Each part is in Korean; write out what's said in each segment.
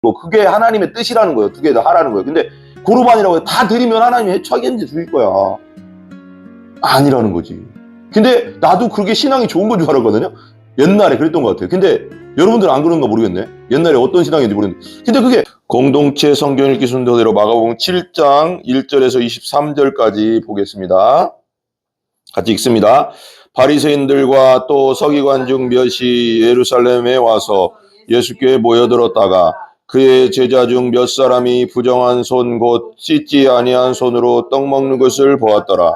뭐 그게 하나님의 뜻이라는 거예요. 두 개 다 하라는 거예요. 근데 고르반이라고 다 드리면 하나님이 해초하겠는지 주실 거야. 아니라는 거지. 근데 나도 그게 신앙이 좋은 건 줄 알았거든요. 옛날에 그랬던 것 같아요. 근데 여러분들은 안 그런가 모르겠네. 옛날에 어떤 신앙인지 모르겠는데. 근데 그게 공동체 성경 읽기 순서대로 마가복음 7장 1절에서 23절까지 보겠습니다. 같이 읽습니다. 바리새인들과 또 서기관 중 몇이 예루살렘에 와서 예수께 모여들었다가 그의 제자 중 몇 사람이 부정한 손 곧 씻지 아니한 손으로 떡 먹는 것을 보았더라.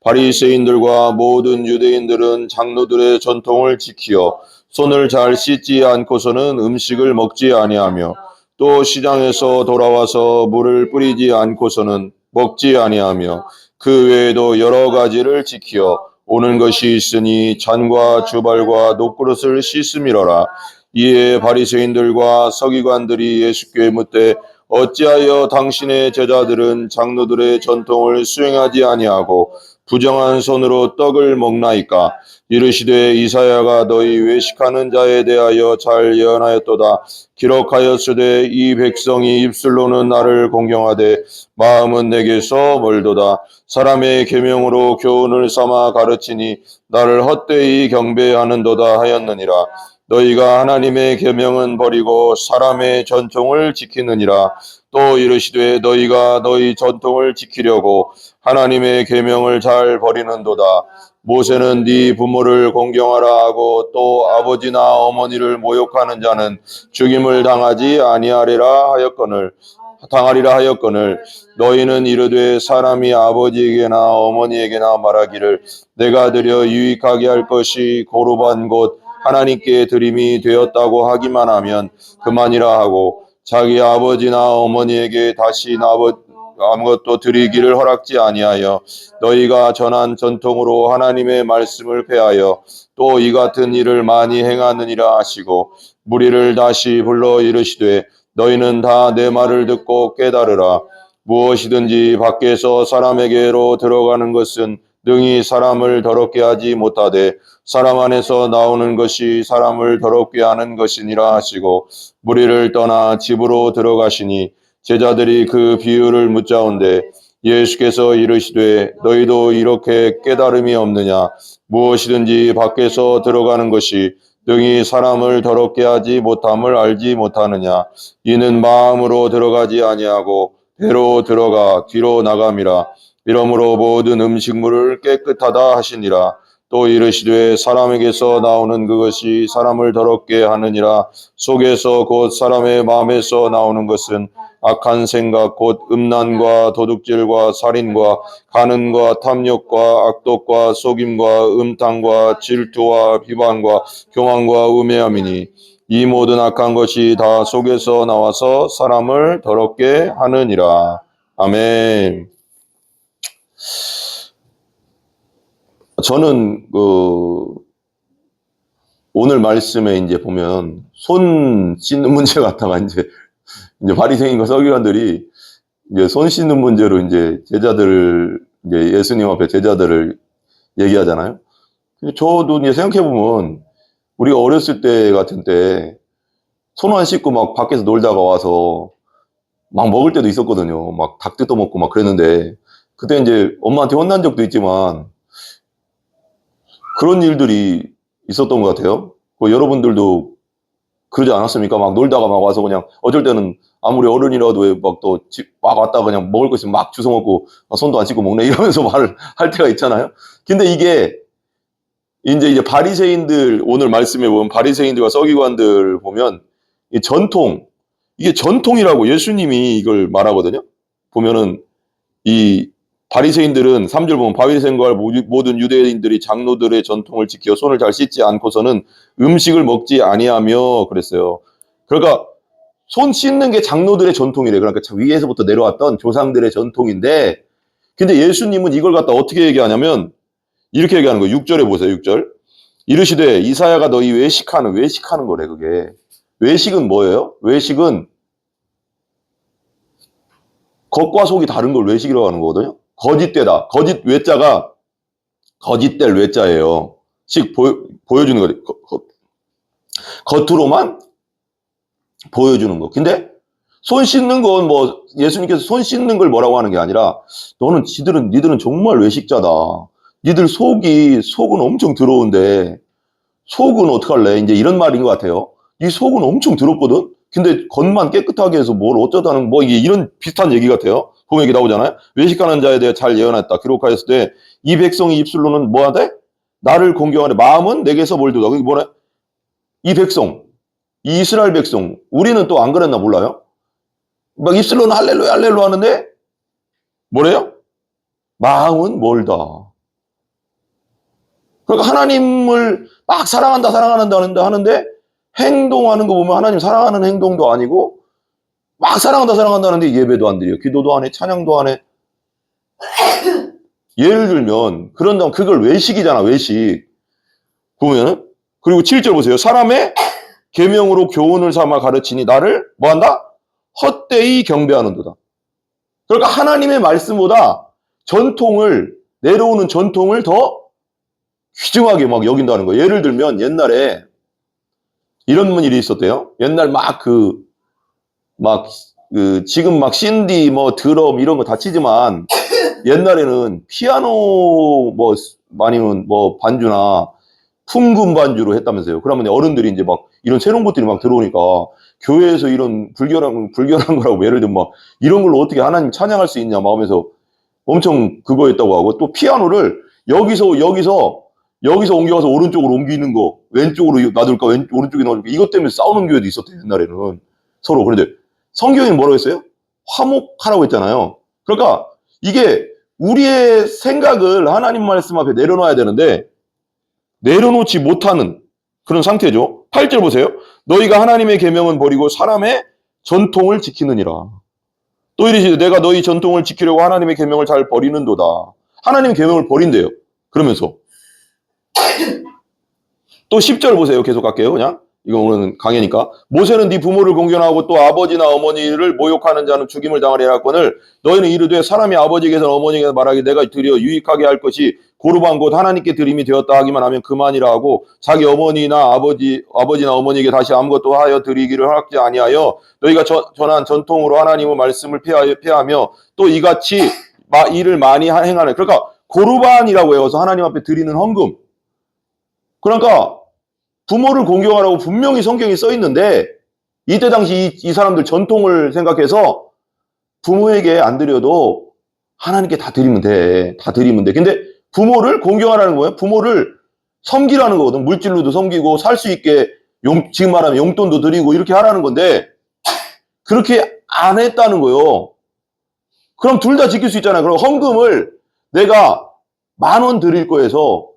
바리새인들과 모든 유대인들은 장로들의 전통을 지키어 손을 잘 씻지 않고서는 음식을 먹지 아니하며 또 시장에서 돌아와서 물을 뿌리지 않고서는 먹지 아니하며 그 외에도 여러 가지를 지키어 오는 것이 있으니 잔과 주발과 녹그릇을 씻음이로라. 이에 바리새인들과 서기관들이 예수께 묻되 어찌하여 당신의 제자들은 장로들의 전통을 수행하지 아니하고 부정한 손으로 떡을 먹나이까? 이르시되 이사야가 너희 외식하는 자에 대하여 잘 예언하였도다. 기록하였으되 이 백성이 입술로는 나를 공경하되 마음은 내게서 멀도다. 사람의 계명으로 교훈을 삼아 가르치니 나를 헛되이 경배하는도다 하였느니라. 너희가 하나님의 계명은 버리고 사람의 전통을 지키느니라. 또 이르시되 너희가 너희 전통을 지키려고 하나님의 계명을 잘 버리는도다. 모세는 네 부모를 공경하라 하고 또 아버지나 어머니를 모욕하는 자는 죽임을 당하리라 하였거늘 너희는 이르되 사람이 아버지에게나 어머니에게나 말하기를 내가 드려 유익하게 할 것이 고르반 곧 하나님께 드림이 되었다고 하기만 하면 그만이라 하고 자기 아버지나 어머니에게 다시 아무것도 드리기를 허락지 아니하여 너희가 전한 전통으로 하나님의 말씀을 폐하여 또 이 같은 일을 많이 행하느니라 하시고 무리를 다시 불러 이르시되 너희는 다 내 말을 듣고 깨달으라. 무엇이든지 밖에서 사람에게로 들어가는 것은 능히 사람을 더럽게 하지 못하되 사람 안에서 나오는 것이 사람을 더럽게 하는 것이니라 하시고 무리를 떠나 집으로 들어가시니 제자들이 그 비유를 묻자온데 예수께서 이르시되 너희도 이렇게 깨달음이 없느냐? 무엇이든지 밖에서 들어가는 것이 능히 사람을 더럽게 하지 못함을 알지 못하느냐? 이는 마음으로 들어가지 아니하고 배로 들어가 뒤로 나감이라. 이러므로 모든 음식물을 깨끗하다 하시니라. 또 이르시되 사람에게서 나오는 그것이 사람을 더럽게 하느니라. 속에서 곧 사람의 마음에서 나오는 것은 악한 생각 곧 음란과 도둑질과 살인과 간음과 탐욕과 악독과 속임과 음탕과 질투와 비방과 교만과 우매함이니 이 모든 악한 것이 다 속에서 나와서 사람을 더럽게 하느니라. 아멘. 저는 오늘 말씀에 이제 보면 손 씻는 문제 갖다가 이제 바리새인과 서기관들이 이제 손 씻는 문제로 이제 제자들을 이제 예수님 앞에 제자들을 얘기하잖아요. 근데 저도 이제 생각해 보면 우리가 어렸을 때 같은 때 손 안 씻고 막 밖에서 놀다가 와서 막 먹을 때도 있었거든요. 막 닭 뜯어 먹고 막 그랬는데 그때 이제 엄마한테 혼난 적도 있지만 그런 일들이 있었던 것 같아요. 여러분들도 그러지 않았습니까? 막 놀다가 막 와서 그냥 어쩔 때는 아무리 어른이라도 막 또 막 왔다가 그냥 먹을 거 있으면 막 주워 먹고 손도 안 씻고 먹네 이러면서 말을 할 때가 있잖아요. 근데 이게 이제 바리새인들 오늘 말씀에 보면 바리새인들과 서기관들 보면 이 전통 이게 전통이라고 예수님이 이걸 말하거든요. 보면은 이 바리새인들은 3절 보면 바리새인과 모든 유대인들이 장로들의 전통을 지켜 손을 잘 씻지 않고서는 음식을 먹지 아니하며 그랬어요. 그러니까 손 씻는 게 장로들의 전통이래. 그러니까 위에서부터 내려왔던 조상들의 전통인데 근데 예수님은 이걸 갖다 어떻게 얘기하냐면 이렇게 얘기하는 거예요. 6절에 보세요. 6절. 이르시되 이사야가 너희 외식하는 거래 그게. 외식은 뭐예요? 외식은 겉과 속이 다른 걸 외식이라고 하는 거거든요. 거짓되다. 거짓 외자가 거짓될 외자예요. 즉 보여주는 거예요. 겉으로만 보여주는 거. 근데 손 씻는 건 뭐 예수님께서 손 씻는 걸 뭐라고 하는 게 아니라 니들은 정말 외식자다. 니들 속은 엄청 더러운데 속은 어떡할래? 이제 이런 말인 것 같아요. 이 속은 엄청 더럽거든? 근데 겉만 깨끗하게 해서 뭘 어쩌다는 뭐 이게 이런 비슷한 얘기 같아요. 보면 이게 나오잖아요. 외식하는 자에 대해 잘 예언했다. 기록하였을 때 이 백성이 입술로는 뭐 하되? 나를 공경하되 마음은 내게서 멀도다. 그게 뭐래? 이 백성, 이 이스라엘 백성. 우리는 또 안 그랬나 몰라요? 막 입술로는 할렐루야 할렐루야 하는데 뭐래요? 마음은 멀다. 그러니까 하나님을 막 사랑한다 하는데 행동하는 거 보면 하나님 사랑하는 행동도 아니고 막 사랑한다 하는데 예배도 안 드려. 기도도 안 해. 찬양도 안 해. 예를 들면 그런다면 그걸 외식이잖아. 외식. 보면 그리고 7절 보세요. 사람의 계명으로 교훈을 삼아 가르치니 나를 뭐한다? 헛되이 경배하는도다. 그러니까 하나님의 말씀보다 내려오는 전통을 더 귀중하게 막 여긴다는 거예요. 예를 들면 옛날에 이런 일이 있었대요. 옛날 지금 막 신디 뭐 드럼 이런 거 다 치지만 옛날에는 피아노 아니면 반주나 풍금 반주로 했다면서요. 그러면 어른들이 이제 막 이런 새로운 것들이 막 들어오니까 교회에서 이런 불결한 거라고 예를 들면 막 이런 걸로 어떻게 하나님 찬양할 수 있냐 막 하면서 엄청 그거 했다고 하고 또 피아노를 여기서 옮겨가서 오른쪽으로 옮기는 거 왼쪽으로 놔둘까 오른쪽에 놔둘까 이것 때문에 싸우는 교회도 있었대요. 옛날에는 서로. 그런데 성경이 뭐라고 했어요? 화목하라고 했잖아요. 그러니까 이게 우리의 생각을 하나님 말씀 앞에 내려놔야 되는데 내려놓지 못하는 그런 상태죠. 8절 보세요. 너희가 하나님의 계명은 버리고 사람의 전통을 지키느니라. 또 이르시되 내가 너희 전통을 지키려고 하나님의 계명을 잘 버리는도다. 하나님의 계명을 버린대요. 그러면서 또 10절 보세요. 계속 갈게요. 그냥 이건 오늘 강의니까. 모세는 네 부모를 공경하고 또 아버지나 어머니를 모욕하는 자는 죽임을 당하리라 하거늘 너희는 이르되 사람이 아버지에게서 어머니에게서 말하기 내가 드려 유익하게 할 것이 고르반 곧 하나님께 드림이 되었다 하기만 하면 그만이라 하고 자기 어머니나 아버지나 어머니에게 다시 아무것도 하여 드리기를 허락지 아니하여 너희가 전한 전통으로 하나님의 말씀을 폐하며 또 이같이 일을 많이 행하네. 그러니까 고르반이라고 해서 하나님 앞에 드리는 헌금. 그러니까 부모를 공경하라고 분명히 성경에 써 있는데 이때 당시 이 사람들 전통을 생각해서 부모에게 안 드려도 하나님께 다 드리면 돼. 다 드리면 돼. 근데 부모를 공경하라는 거예요. 부모를 섬기라는 거거든. 물질로도 섬기고 살 수 있게 지금 말하면 용돈도 드리고 이렇게 하라는 건데 그렇게 안 했다는 거예요. 그럼 둘 다 지킬 수 있잖아요. 그럼 헌금을 내가 10,000원 드릴 거에서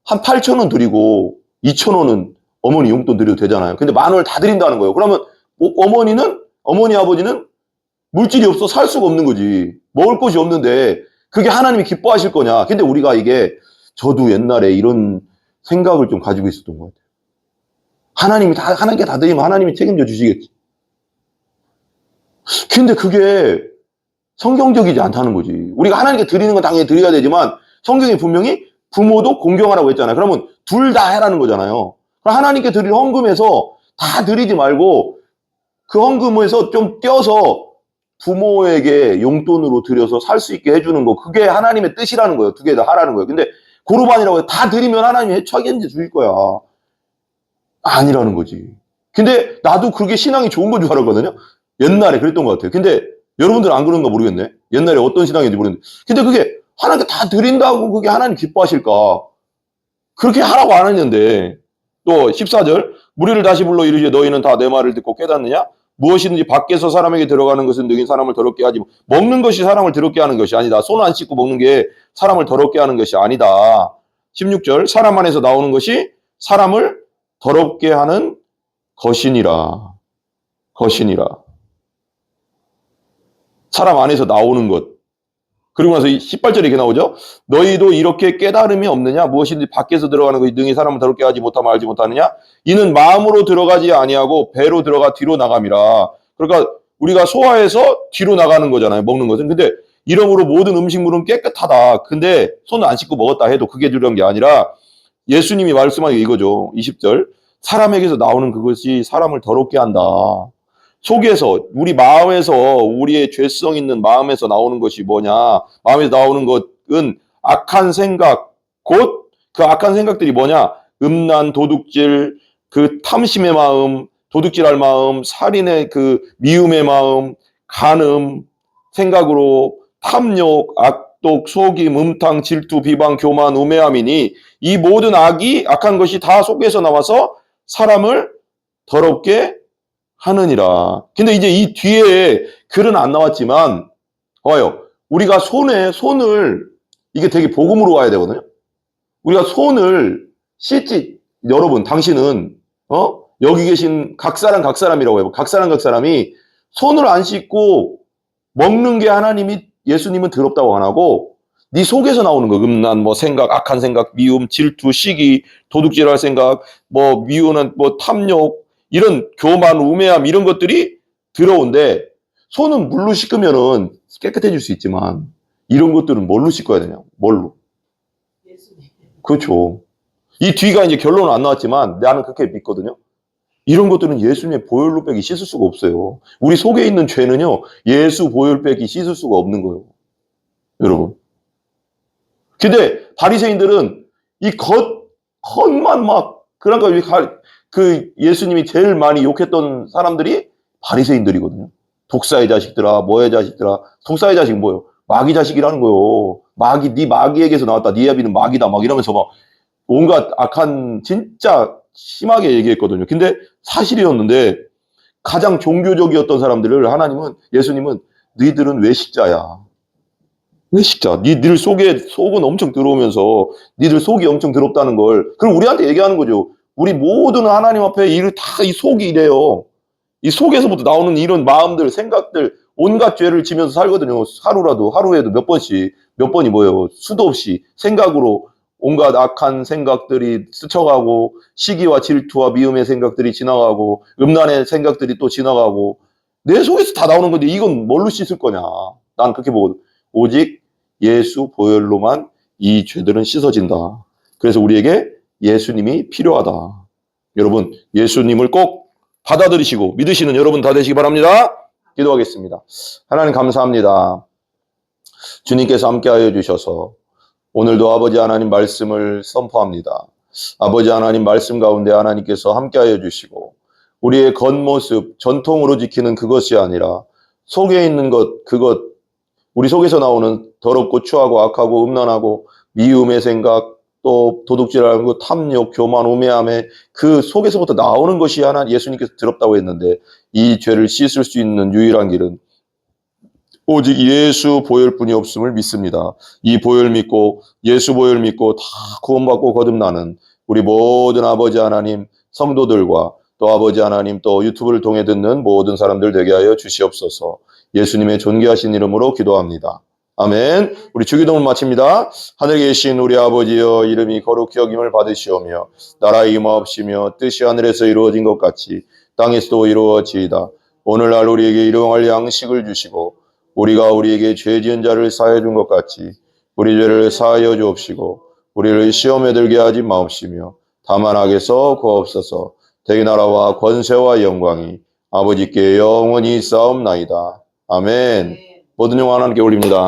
한 8,000원 드리고 2,000원은 어머니 용돈 드려도 되잖아요. 근데 10,000원을 다 드린다는 거예요. 그러면 어머니 아버지는 물질이 없어 살 수가 없는 거지. 먹을 것이 없는데 그게 하나님이 기뻐하실 거냐. 근데 우리가 저도 옛날에 이런 생각을 좀 가지고 있었던 것 같아요. 하나님께 다 드리면 하나님이 책임져 주시겠지. 근데 그게 성경적이지 않다는 거지. 우리가 하나님께 드리는 건 당연히 드려야 되지만 성경이 분명히 부모도 공경하라고 했잖아요. 그러면 둘 다 해라는 거잖아요. 그럼 하나님께 드릴 헌금에서 다 드리지 말고 그 헌금에서 좀 떼어서 부모에게 용돈으로 드려서 살 수 있게 해주는 거 그게 하나님의 뜻이라는 거예요. 두 개 다 하라는 거예요. 근데 고르반이라고 다 드리면 하나님이 책임져 주실 거야. 아니라는 거지. 근데 나도 그게 신앙이 좋은 건 줄 알았거든요. 옛날에 그랬던 것 같아요. 근데 여러분들은 안 그런가 모르겠네. 옛날에 어떤 신앙인지 모르겠는데. 근데 그게 하나님께 다 드린다고 그게 하나님 기뻐하실까? 그렇게 하라고 안 했는데. 또 14절 무리를 다시 불러 이르시되 너희는 다 내 말을 듣고 깨닫느냐? 무엇이든지 밖에서 사람에게 들어가는 것은 능히 사람을 더럽게 하지 먹는 것이 사람을 더럽게 하는 것이 아니다. 손 안 씻고 먹는 게 사람을 더럽게 하는 것이 아니다. 16절 사람 안에서 나오는 것이 사람을 더럽게 하는 것이니라. 사람 안에서 나오는 것. 그리고 나서 18절에 이렇게 나오죠. 너희도 이렇게 깨달음이 없느냐? 무엇이든지 밖에서 들어가는 것이 능히 사람을 더럽게 하지 못하면 알지 못하느냐? 이는 마음으로 들어가지 아니하고 배로 들어가 뒤로 나감이라. 그러니까 우리가 소화해서 뒤로 나가는 거잖아요. 먹는 것은. 근데 이러므로 모든 음식물은 깨끗하다. 근데 손 안 씻고 먹었다 해도 그게 중요한 게 아니라 예수님이 말씀하는 게 이거죠. 20절. 사람에게서 나오는 그것이 사람을 더럽게 한다. 속에서, 우리 마음에서, 우리의 죄성 있는 마음에서 나오는 것이 뭐냐? 마음에서 나오는 것은 악한 생각, 곧 그 악한 생각들이 뭐냐? 음란, 도둑질, 그 탐심의 마음, 도둑질할 마음, 살인의 그 미움의 마음, 간음, 생각으로 탐욕, 악독, 속임, 음탕, 질투, 비방, 교만, 우매함이니 이 모든 악한 것이 다 속에서 나와서 사람을 더럽게 하느니라. 근데 이제 이 뒤에 글은 안 나왔지만, 봐요. 우리가 손을, 이게 되게 복음으로 와야 되거든요. 우리가 손을 씻지, 여러분, 당신은, 여기 계신 각 사람이라고 해요. 각 사람이 손을 안 씻고 먹는 게 예수님은 더럽다고 안 하고, 네 속에서 나오는 거, 음란, 생각, 악한 생각, 미움, 질투, 시기, 도둑질할 생각, 미우는, 탐욕, 이런 교만, 우매함, 이런 것들이 들어온데, 손은 물로 씻으면은 깨끗해질 수 있지만, 이런 것들은 뭘로 씻어야 되냐? 뭘로? 그렇죠. 이 뒤가 이제 결론은 안 나왔지만, 나는 그렇게 믿거든요. 이런 것들은 예수님의 보혈로 빼기 씻을 수가 없어요. 우리 속에 있는 죄는요, 예수 보혈 빼기 씻을 수가 없는 거예요. 여러분. 근데 바리새인들은 이 겉만 그러니까 그 예수님이 제일 많이 욕했던 사람들이 바리새인들이거든요. 독사의 자식들아, 뭐의 자식들아. 독사의 자식은 뭐예요? 마귀 자식이라는 거예요. 네 마귀에게서 나왔다. 네 아비는 마귀다. 이러면서 온갖 악한, 진짜 심하게 얘기했거든요. 근데 사실이었는데 가장 종교적이었던 사람들을 예수님은 너희들은 외식자야. 외식자. 니들 속은 엄청 들어오면서 니들 속이 엄청 더럽다는 걸. 그럼 우리한테 얘기하는 거죠. 우리 모든 하나님 앞에 다 이 속이 이래요. 이 속에서부터 나오는 이런 마음들, 생각들, 온갖 죄를 지면서 살거든요. 하루에도 몇 번이 뭐예요? 수도 없이 생각으로 온갖 악한 생각들이 스쳐가고, 시기와 질투와 미움의 생각들이 지나가고, 음란의 생각들이 또 지나가고, 내 속에서 다 나오는 건데 이건 뭘로 씻을 거냐? 난 그렇게 보거든. 오직 예수 보혈로만 이 죄들은 씻어진다. 그래서 우리에게 예수님이 필요하다. 여러분, 예수님을 꼭 받아들이시고 믿으시는 여러분 다 되시기 바랍니다. 기도하겠습니다. 하나님 감사합니다. 주님께서 함께하여 주셔서 오늘도 아버지 하나님 말씀을 선포합니다. 아버지 하나님 말씀 가운데 하나님께서 함께하여 주시고 우리의 겉모습, 전통으로 지키는 그것이 아니라 속에 있는 그것, 우리 속에서 나오는 더럽고 추하고 악하고 음란하고 미움의 생각, 또 도둑질하고 탐욕, 교만, 우매함의 그 속에서부터 나오는 것이 예수님께서 더럽다고 했는데 이 죄를 씻을 수 있는 유일한 길은 오직 예수 보혈뿐이 없음을 믿습니다. 이 보혈 믿고 예수 보혈 믿고 다 구원받고 거듭나는 우리 모든 아버지 하나님 성도들과 또 아버지 하나님 또 유튜브를 통해 듣는 모든 사람들 되게 하여 주시옵소서. 예수님의 존귀하신 이름으로 기도합니다. 아멘. 우리 주기도문 마칩니다. 하늘에 계신 우리 아버지여 이름이 거룩히 여김을 받으시오며 나라의 임하옵시며 뜻이 하늘에서 이루어진 것 같이 땅에서도 이루어지이다. 오늘날 우리에게 일용할 양식을 주시고 우리가 우리에게 죄 지은 자를 사하여 준 것 같이 우리 죄를 사하여 주옵시고 우리를 시험에 들게 하지 마옵시며 다만 악에서 구하옵소서. 대개 나라와 권세와 영광이 아버지께 영원히 쌓옵나이다. 아멘. 모든 영광 하나님께 올립니다.